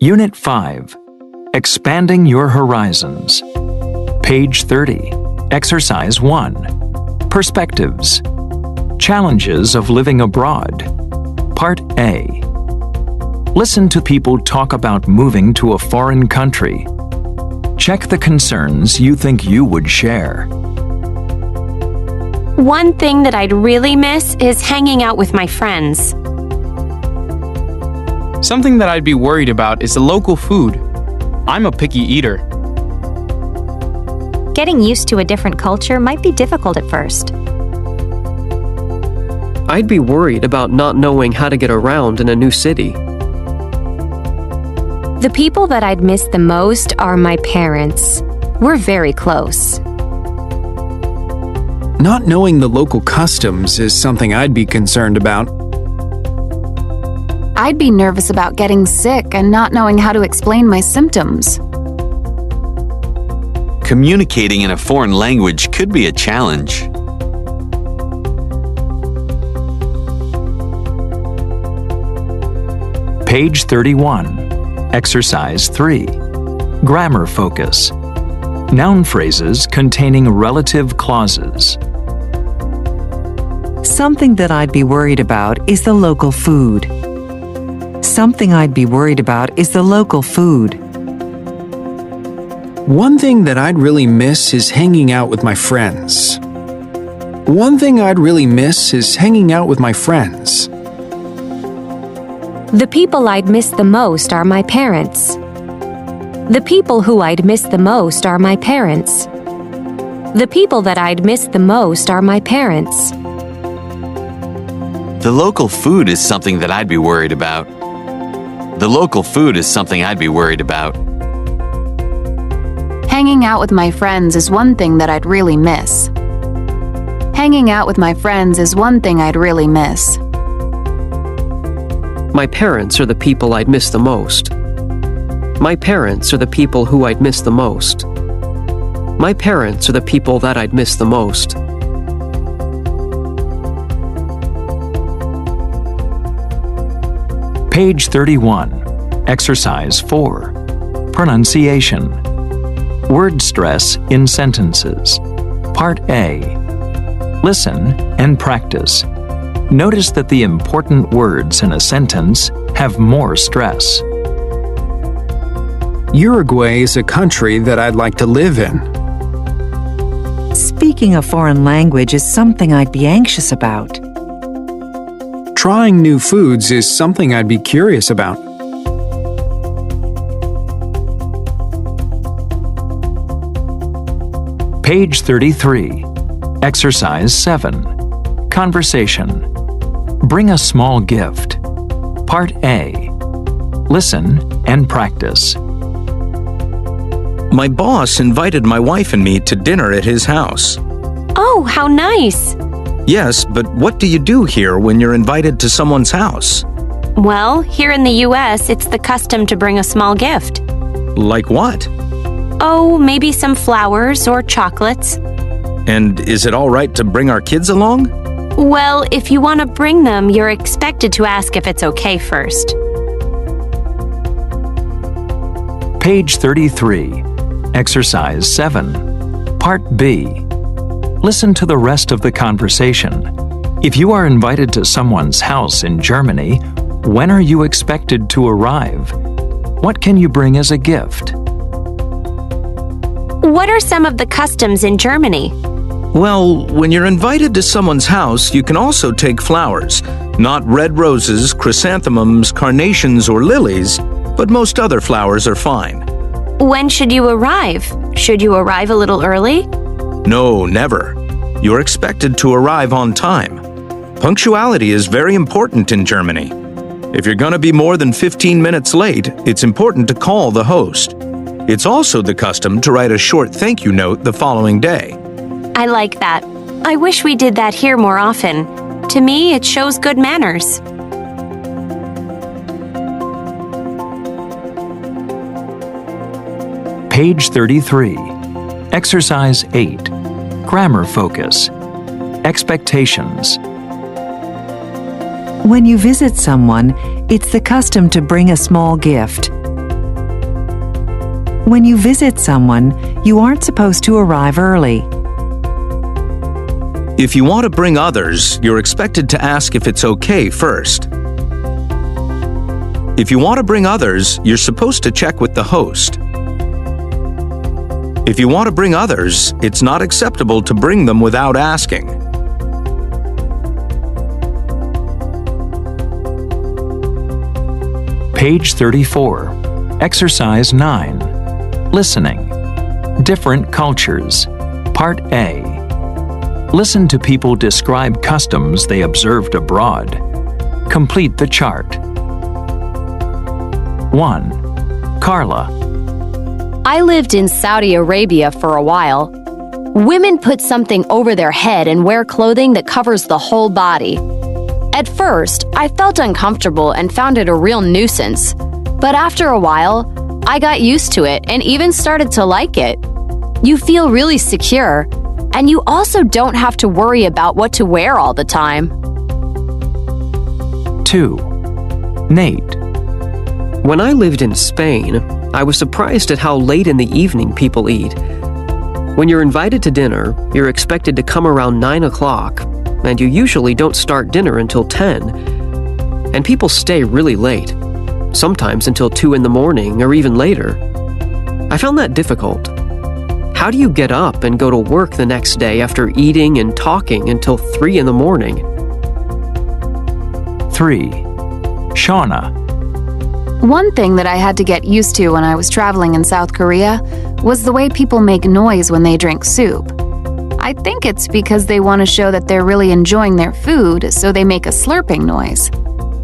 Unit 5. Expanding Your Horizons. Page 30. Exercise 1. Perspectives. Challenges of living abroad. Part A. Listen to people talk about moving to a foreign country. Check the concerns you think you would share. One thing that I'd really miss is hanging out with my friends. Something that I'd be worried about is the local food. I'm a picky eater. Getting used to a different culture might be difficult at first. I'd be worried about not knowing how to get around in a new city. The people that I'd miss the most are my parents. We're very close. Not knowing the local customs is something I'd be concerned about. I'd be nervous about getting sick and not knowing how to explain my symptoms. Communicating in a foreign language could be a challenge. Page 31. Exercise 3. Grammar focus. Noun phrases containing relative clauses. Something that I'd be worried about is the local food. Something I'd be worried about is the local food. One thing that I'd really miss is hanging out with my friends. One thing I'd really miss is hanging out with my friends. The people I'd miss the most are my parents. The people who I'd miss the most are my parents. The people that I'd miss the most are my parents. The local food is something that I'd be worried about. The local food is something I'd be worried about. Hanging out with my friends is one thing that I'd really miss. Hanging out with my friends is one thing I'd really miss. My parents are the people I'd miss the most. My parents are the people who I'd miss the most. My parents are the people that I'd miss the most. Page 31. Exercise 4. Pronunciation. Word stress in sentences. Part A. Listen and practice. Notice that the important words in a sentence have more stress. Uruguay is a country that I'd like to live in. Speaking a foreign language is something I'd be anxious about. Trying new foods is something I'd be curious about. Page 33. Exercise 7. Conversation. Bring a small gift. Part A. Listen and practice. My boss invited my wife and me to dinner at his house. Oh, how nice! Yes, but what do you do here when you're invited to someone's house? Well, here in the US, it's the custom to bring a small gift. Like what? Oh, maybe some flowers or chocolates. And is it all right to bring our kids along? Well, if you want to bring them, you're expected to ask if it's okay first. Page 33. Exercise 7. Part B. Listen to the rest of the conversation. If you are invited to someone's house in Germany, when are you expected to arrive? What can you bring as a gift? What are some of the customs in Germany? Well, when you're invited to someone's house, you can also take flowers. Not red roses, chrysanthemums, carnations, or lilies, but most other flowers are fine. When should you arrive? Should you arrive a little early? No, never. You're expected to arrive on time. Punctuality is very important in Germany. If you're going to be more than 15 minutes late, it's important to call the host. It's also the custom to write a short thank you note the following day. I like that. I wish we did that here more often. To me, it shows good manners. Page 33. Exercise 8. Grammar focus. Expectations. When you visit someone, it's the custom to bring a small gift. When you visit someone, you aren't supposed to arrive early. If you want to bring others, you're expected to ask if it's okay first. If you want to bring others, you're supposed to check with the host. If you want to bring others, it's not acceptable to bring them without asking. Page 34. Exercise 9. Listening. Different cultures. Part A. Listen to people describe customs they observed abroad. Complete the chart. 1. Carla. I lived in Saudi Arabia for a while. Women put something over their head and wear clothing that covers the whole body. At first, I felt uncomfortable and found it a real nuisance. But after a while, I got used to it and even started to like it. You feel really secure, and you also don't have to worry about what to wear all the time. 2. Nate. When I lived in Spain, I was surprised at how late in the evening people eat. When you're invited to dinner, you're expected to come around 9 o'clock, and you usually don't start dinner until 10. And people stay really late, sometimes until 2 in the morning or even later. I found that difficult. How do you get up and go to work the next day after eating and talking until 3 in the morning? 3. Shauna. One thing that I had to get used to when I was traveling in South Korea was the way people make noise when they drink soup. I think it's because they want to show that they're really enjoying their food, so they make a slurping noise.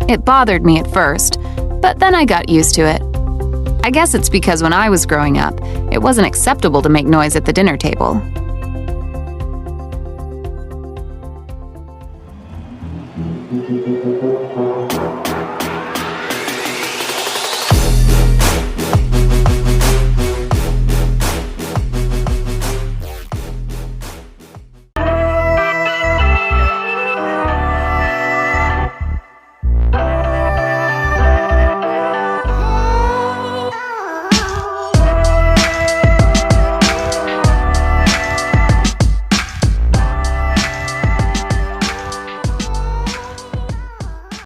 It bothered me at first, but then I got used to it. I guess it's because when I was growing up, it wasn't acceptable to make noise at the dinner table.